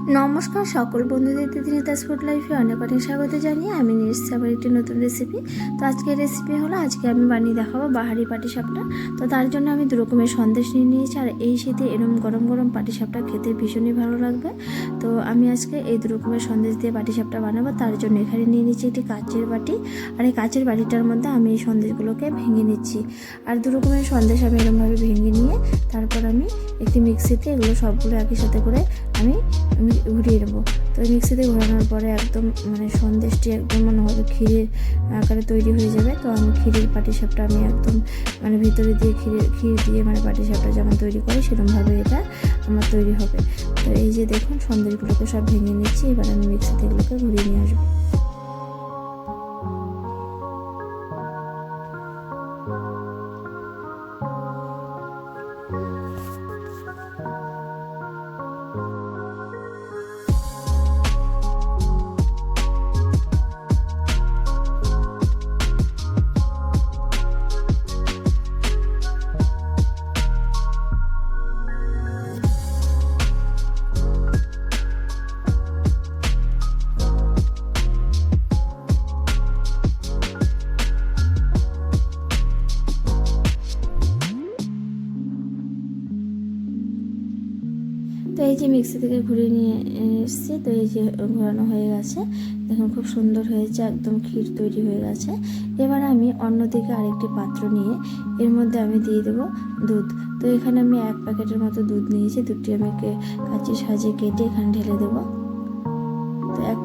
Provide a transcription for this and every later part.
নমস্কার সকল বন্ধুদের তিথিনিতাস ফুড লাইফে অনেক অনেক স্বাগত জানিয়ে আমি নিয়ে এসেছি আবার একটি নতুন রেসিপি। তো আজকের রেসিপি হলো, আজকে আমি বানিয়ে দেখাবো বাহারি পাটিসাপটা। তো তার জন্য আমি দু রকমের সন্দেশ নিয়ে নিয়েছি, আর এই শীতে এরকম গরম গরম পাটিসাপটা খেতে ভীষণই ভালো লাগবে। তো আমি আজকে এই দু রকমের সন্দেশ দিয়ে পাটিসাপটা বানাবো। তার জন্য এখানে নিয়ে নিচ্ছি একটি কাচের বাটি, আর এই কাচের বাটিটার মধ্যে আমি এই সন্দেশগুলোকে ভেঙে নিচ্ছি। আর দু রকমের সন্দেশ আমি এরকমভাবে ভেঙে নিয়ে তারপর আমি একটি মিক্সিতে এগুলো সবগুলো একই সাথে করে আমি ঘুরিয়ে নেবো। তো মিক্সিতে ঘোরানোর পরে একদম সন্দেশটি একদম মনে হবে ক্ষীরের আকারে তৈরি হয়ে যাবে। তো আমি ক্ষীরের পাটিসাপটা আমি একদম ভিতরে দিয়ে ক্ষীর দিয়ে পাটিসাপটা যেমন তৈরি করে সেরকমভাবে এটা আমার তৈরি হবে। তো এই যে দেখুন সন্দেশগুলোকে সব ভেঙে নিচ্ছি, এবার আমি মিক্সিতে এগুলোকে ঘুরিয়ে নিয়ে আসবো। তো এই যে মিক্সি থেকে ঘুরিয়ে নিয়ে এসেছি, তো এই যে ঘোরানো হয়ে গেছে, দেখুন খুব সুন্দর হয়েছে, একদম ক্ষীর তৈরি হয়ে গেছে। এবার আমি অন্যদিকে আরেকটি পাত্র নিয়ে এর মধ্যে আমি দিয়ে দেবো দুধ। তো এখানে আমি 1 প্যাকেটের মতো দুধ নিয়েছি, দুধটি আমি কাঁচি সাজিয়ে কেটে এখানে ঢেলে দেবো। তো 1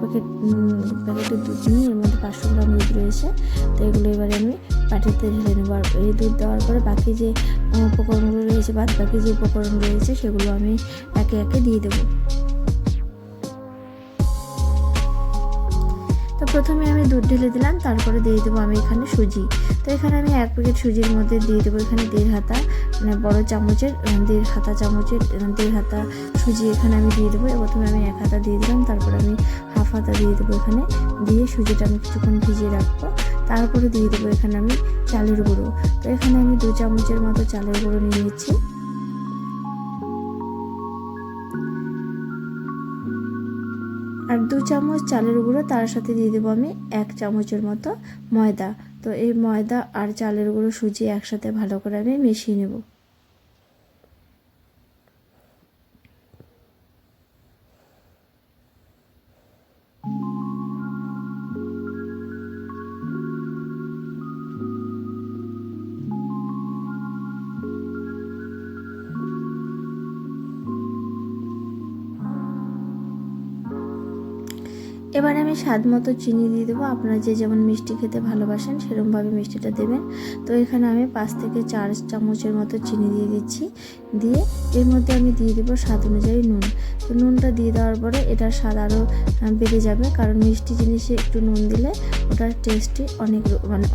প্যাকেটের দুধ নিয়ে এর মধ্যে 500 গ্রাম দুধ রয়েছে। তো এগুলো এবারে আমি বাটিতে ঢেলে নেবো। আর এই দুধ দেওয়ার পরে বাকি যে উপকরণগুলো রয়েছে, বাকি যে উপকরণ রয়েছে সেগুলো আমি একে একে দিয়ে দেবো। তো প্রথমে আমি দুধ ঢেলে দিলাম, তারপরে দিয়ে দেবো আমি এখানে সুজি। তো এখানে আমি 1 প্যাকেট সুজির মধ্যে দিয়ে দেবো এখানে 1.5 হাতা বড় চামচের 1.5 হাতা সুজি এখানে আমি দিয়ে দেবো। প্রথমে আমি 1 হাতা দিয়ে দিলাম, তারপরে আমি হাফ হাতা দিয়ে দেবো এখানে, দিয়ে সুজিটা আমি কিছুক্ষণ ভিজিয়ে রাখবো। তারপরে দিয়ে দেবো এখানে আমি চালের গুঁড়ো। তো এখানে আমি 2 চামচের মতো চালের গুঁড়ো নিয়ে নিচ্ছি। আর 2 চামচ চালের গুঁড়ো, তার সাথে দিয়ে দেবো আমি 1 চামচের মতো ময়দা। তো এই ময়দা আর চালের গুঁড়ো সুজি একসাথে ভালো করে আমি মিশিয়ে নেব। এবার আমি স্বাদ মতো চিনি দিয়ে দেবো। আপনারা যে যেমন মিষ্টি খেতে ভালোবাসেন সেরকমভাবে মিষ্টিটা দেবেন। তো এখানে আমি 5 থেকে 4 চামচের মতো চিনি দিয়ে দিচ্ছি। দিয়ে এর মধ্যে আমি দিয়ে দেবো স্বাদ অনুযায়ী নুন। তো নুনটা দিয়ে দেওয়ার পরে এটার স্বাদ আরও বেড়ে যাবে, কারণ মিষ্টি জিনিসে একটু নুন দিলে ওটার টেস্টই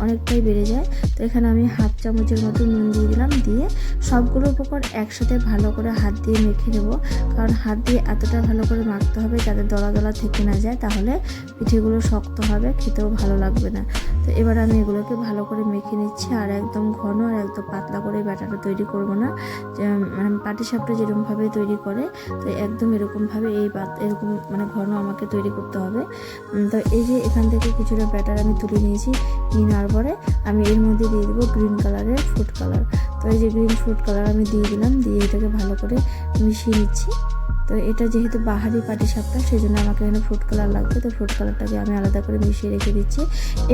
অনেকটাই বেড়ে যায়। তো এখানে আমি হাফ চামচের মতো নুন দিয়ে দিলাম। দিয়ে সবগুলো উপকরণ একসাথে ভালো করে হাত দিয়ে মেখে নেবো, কারণ হাত দিয়ে এতটা ভালো করে মাখতে হবে যাতে দলা দলা থেকে না যায়, তাহলে পিঠেগুলো শক্ত হবে, খেতেও ভালো লাগবে না। তো এবার আমি এগুলোকে ভালো করে মেখে নিচ্ছি। আর একদম ঘন আর একদম পাতলা করে ব্যাটারটা তৈরি করব না, পাটিসাপটা যেরকমভাবে তৈরি করে তো একদম এরকমভাবে এরকম ঘন আমাকে তৈরি করতে হবে। তো এই যে এখান থেকে কিছুটা ব্যাটার আমি তুলে নিয়েছি, নিয়ে নেওয়ার পরে আমি এর মধ্যে দিয়ে দেবো গ্রিন কালারের ফুড কালার। তো এই যে গ্রিন ফুড কালার আমি দিয়ে দিলাম, দিয়ে এটাকে ভালো করে মিশিয়ে নিচ্ছি। তো এটা যেহেতু বাহারি পাটিসাপটা সেই জন্য আমাকে এখানে ফুড কালার লাগবে। তো ফুড কালারটাকে আমি আলাদা করে মিশিয়ে রেখে দিচ্ছি।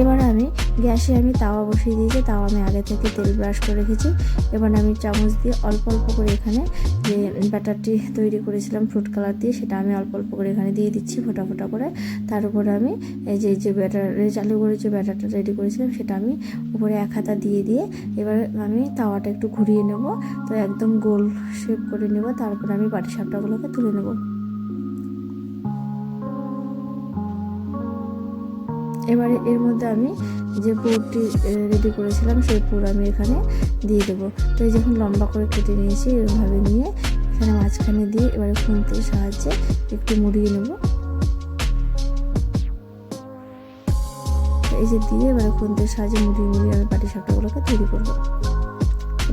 এবার আমি গ্যাসে তাওয়া বসিয়ে দিয়েছি, তাওয়া আমি আগে থেকে তেল ব্রাশ করে রেখেছি। এবার আমি চামচ দিয়ে অল্প অল্প করে এখানে যে ব্যাটারটি তৈরি করেছিলাম ফুড কালার দিয়ে, সেটা আমি অল্প অল্প করে এখানে দিয়ে দিচ্ছি ফোটা ফোটা করে। তার উপরে আমি এই যে চালু করে যে ব্যাটারটা রেডি করেছিলাম সেটা আমি উপরে 1 হাতা দিয়ে এবার আমি তাওয়াটা একটু ঘুরিয়ে নেব। তো একদম গোল শেপ করে নেব, তারপর আমি পাটিসাপটাগুলোকে তুলে নেব। এবারে এর মধ্যে আমি যে পুরটি রেডি করেছিলাম সেই পুর আমি এখানে দিয়ে দেবো। তো এই যখন লম্বা করে কেটে নিয়েছি এরকমভাবে নিয়ে এখানে মাঝখানে দিয়ে এবারে খুন্তির সাহায্যে একটু মুড়িয়ে নেব। এই যে দিয়ে এবারে খুন্তির সাহায্যে মুড়িয়ে আমি পাটিসাপটাগুলোকে তৈরি করবো।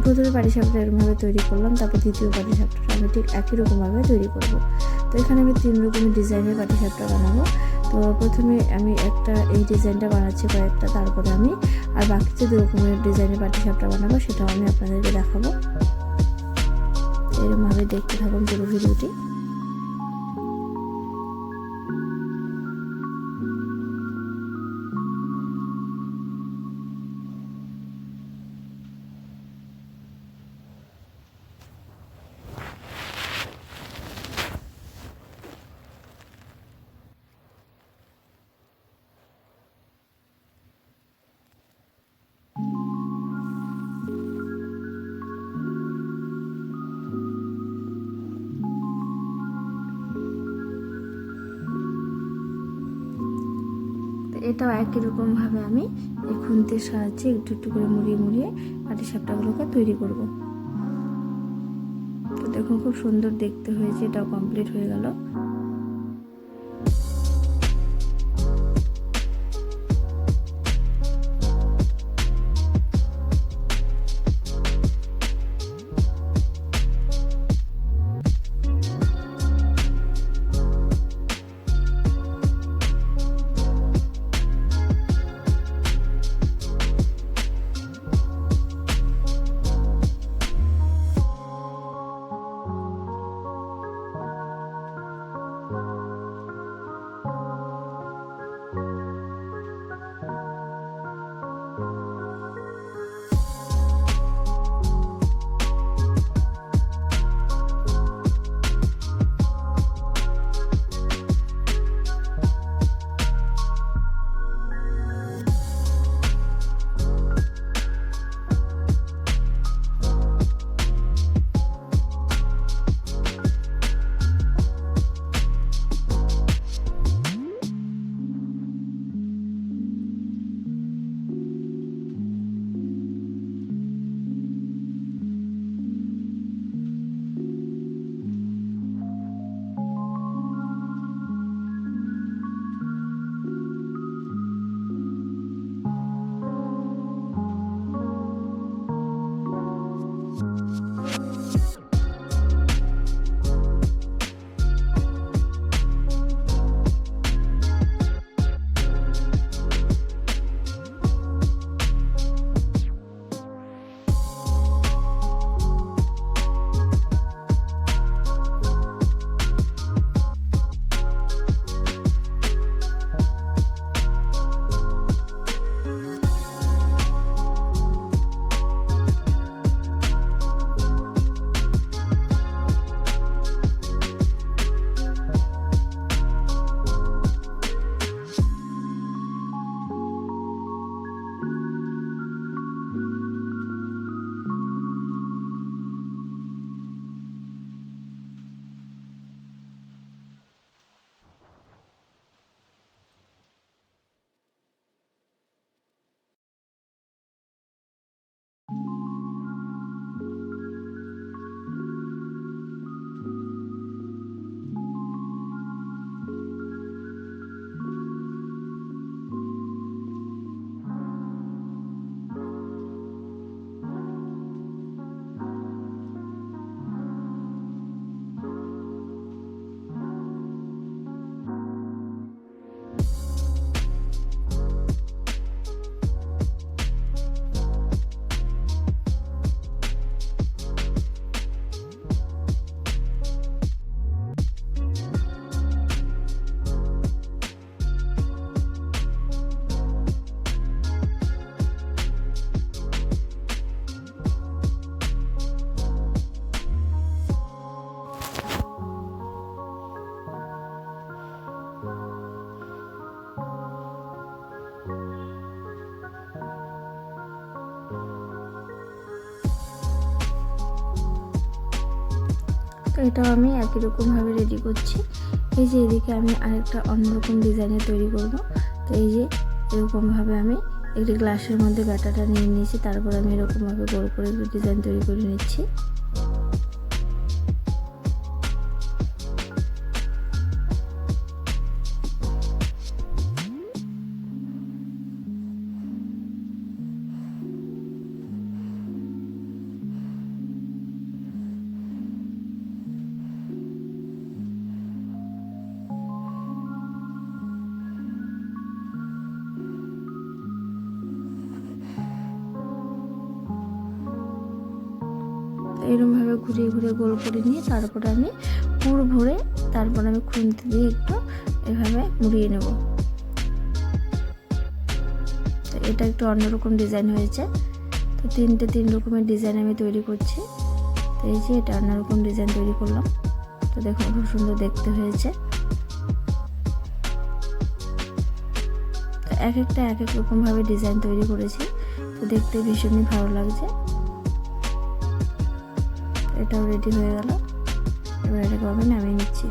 প্রথমে পাটিসাপটা এরকমভাবে তৈরি করলাম, তারপর দ্বিতীয় পাটিসাপটাটা আমি ঠিক একই রকমভাবে তৈরি করব। তো এখানে আমি 3 রকমের ডিজাইনের পাটিসাপটা বানাবো। তো প্রথমে আমি একটা এই ডিজাইনটা বানাচ্ছি কয়েকটা, তারপরে আমি আর বাকি যে 2 রকমের ডিজাইনের পাটিসাপটা বানাবো সেটাও আমি আপনাদেরকে দেখাবো। এরকমভাবে দেখতে থাকুন পুরো ভিডিওটি। এটাও একই রকমভাবে আমি এই খুন্তির সাহায্যে একটু একটু করে মুড়িয়ে মুড়িয়ে পাটিসাপটাগুলোকে তৈরি করব। তো দেখুন খুব সুন্দর দেখতে হয়েছে, এটাও কমপ্লিট হয়ে গেল। তো এটাও আমি একই রকমভাবে রেডি করছি। এই যে এদিকে আমি আরেকটা অন্যরকম ডিজাইনের তৈরি করব। তো এই যে এরকমভাবে আমি একটি গ্লাসের মধ্যে ব্যাটাটা নিয়ে নিয়েছি, তারপর আমি এরকমভাবে গোল করে ডিজাইন তৈরি করে নিচ্ছি। এরকমভাবে ঘুরিয়ে ঘুরিয়ে গোল করে নিয়ে তারপরে আমি পুর ভরে তারপর আমি খুন্তি দিয়ে একটু এভাবে মুড়িয়ে নেব। তো এটা একটু অন্যরকম ডিজাইন হয়েছে। তো তিন রকমের ডিজাইন আমি তৈরি করছি। তো এই যে এটা অন্যরকম ডিজাইন তৈরি করলাম। তো দেখুন খুব সুন্দর দেখতে হয়েছে। তো এক একটা এক এক রকমভাবে ডিজাইন তৈরি করেছি। তো দেখতে ভীষণই ভালো লাগছে। এটাও রেডি হয়ে গেল। এবার এটাকে আমি নামিয়ে নিচ্ছি।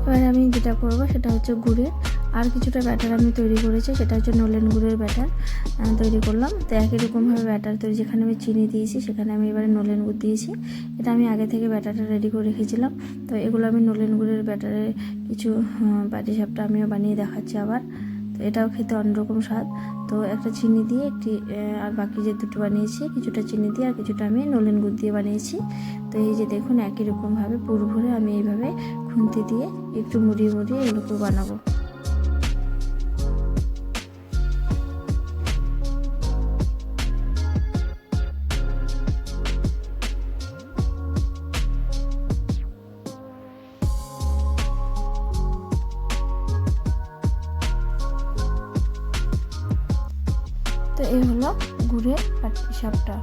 এবার আমি যেটা করব সেটা হচ্ছে গুড়ের আর কিছুটা ব্যাটার আমি তৈরি করেছি। সেটা হচ্ছে নলেন গুড়ের ব্যাটার তৈরি করলাম। তো একই রকমভাবে ব্যাটার তৈরি, যেখানে আমি চিনি দিয়েছি সেখানে আমি এবারে নলেন গুড় দিয়েছি। এটা আমি আগে থেকে ব্যাটারটা রেডি করে রেখেছিলাম। তো এগুলো আমি নলেন গুড়ের ব্যাটারে কিছু পাটিসাপটা আমিও বানিয়ে দেখাচ্ছি আবার। তো এটাও খেতে অন্যরকম স্বাদ। তো একটা চিনি দিয়ে একটি আর বাকি যে দুটো বানিয়েছি কিছুটা চিনি দিয়ে আর কিছুটা আমি নলেন গুড় দিয়ে বানিয়েছি। তো এই যে দেখুন একই রকমভাবে পুর ভরে আমি এইভাবে খুন্তি দিয়ে একটু মুড়িয়ে মুড়িয়ে এগুলো বানাবো। তো এই হলো গুড়ের পাটিসাপটা।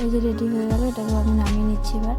এই যে রেডি হয়ে গেল, এটাকে আমি নামিয়ে নিচ্ছি এবার।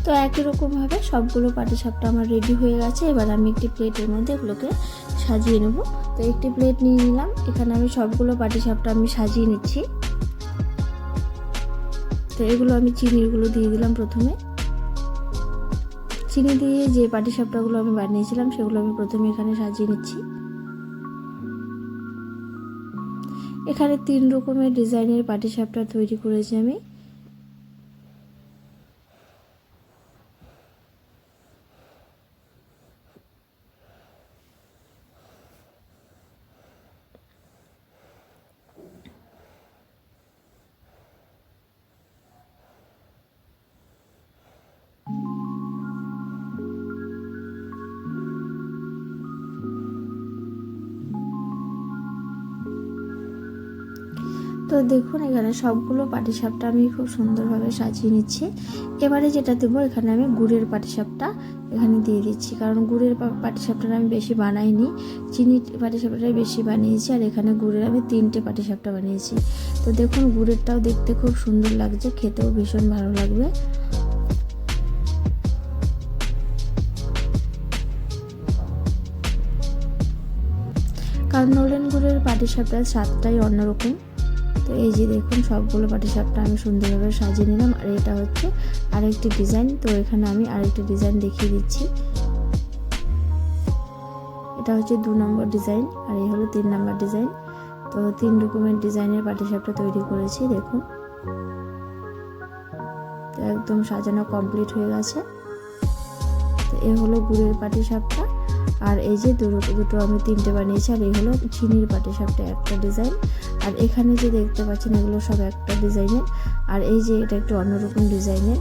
তো একই রকমভাবে সবগুলো পাটিসাপটা আমার রেডি হয়ে গেছে। এবার আমি একটি প্লেটের মধ্যে এগুলোকে সাজিয়ে নেব। তো একটি প্লেট নিয়ে নিলাম, এখানে আমি সবগুলো পাটিসাপটা আমি সাজিয়ে নিচ্ছি। তো এগুলো আমি চিনিগুলো দিয়ে দিলাম। প্রথমে চিনি দিয়ে যে পাটিসাপটাগুলো আমি বানিয়েছিলাম সেগুলো আমি প্রথমে এখানে সাজিয়ে নিচ্ছি। এখানে 3 রকমের ডিজাইনের পাটিসাপটা তৈরি করেছি আমি। তো দেখুন এখানে সবগুলো পাটিসাপটা আমি খুব সুন্দরভাবে সাজিয়ে নিচ্ছি। এবারে যেটা দেবো, এখানে আমি গুড়ের পাটিসাপটা এখানে দিয়ে দিচ্ছি, কারণ গুড়ের পাটিসাপটাটা আমি বেশি বানাইনি, চিনি পাটিসাপটাটাই বেশি বানিয়েছি। আর এখানে গুড়ের আমি 3টে পাটিসাপটা বানিয়েছি। তো দেখুন গুড়েরটাও দেখতে খুব সুন্দর লাগছে, খেতেও ভীষণ ভালো লাগবে। কারণ নলেন গুড়ের পাটিসাপটার স্বাদটাই অন্যরকম। তো এই যে দেখুন সবগুলো পাটিসাপটা আমি সুন্দরভাবে সাজিয়ে নিলাম। আর এটা হচ্ছে আরেকটি ডিজাইন। তো এখানে আমি আরেকটি ডিজাইন দেখিয়ে দিচ্ছি। এটা হচ্ছে 2 নম্বর ডিজাইন আর এই হলো 3 নম্বর ডিজাইন। তো 3 রকমের ডিজাইনের পাটিসাপটা তৈরি করেছি। দেখুন তো একদম সাজানো কমপ্লিট হয়ে গেছে। তো এই হলো গুড়ের পাটিসাপটা। আর এই যে দুটো আমি 3টে বানিয়েছি। আর এই হলো চিনির পাটিসাপটা একটা ডিজাইন। আর এখানে যে দেখতে পাচ্ছেন এগুলো সব একটা ডিজাইনের। আর এই যে এটা একটু অন্যরকম ডিজাইনের,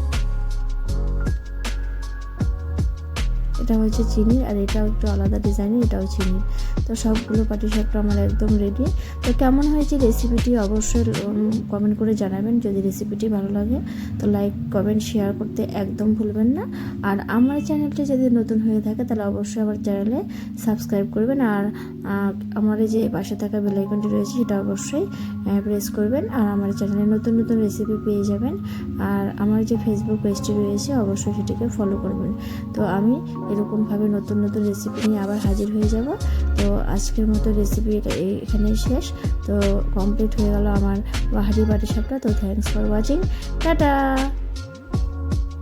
এটা হচ্ছে চিনির। আর এটাও একটু আলাদা ডিজাইনের, এটাও চিনির। তো সবগুলো পাটিসাপটা আমার একদম রেডি। তো কেমন হয়েছে রেসিপিটি অবশ্যই কমেন্ট করে জানাবেন। যদি রেসিপিটি ভালো লাগে তো লাইক কমেন্ট শেয়ার করতে একদম ভুলবেন না। আর আমার চ্যানেলটি যদি নতুন হয়ে থাকে তাহলে অবশ্যই আমার চ্যানেলে সাবস্ক্রাইব করবেন। আর আমার এই যে পাশে থাকা বেল আইকনটি রয়েছে সেটা অবশ্যই প্রেস করবেন। আর আমার চ্যানেলে নতুন নতুন রেসিপি পেয়ে যাবেন। আর আমার যে ফেসবুক পেজটি রয়েছে অবশ্যই সেটিকে ফলো করবেন। তো আমি এরকমভাবে নতুন নতুন রেসিপি নিয়ে আবার হাজির হয়ে যাব। তো আজকের মতো রেসিপি এখানেই শেষ। তো কমপ্লিট হয়ে গেল আমার বাহারি পাটিসাপটা। তো থ্যাঙ্কস ফর ওয়াচিং, টাটা।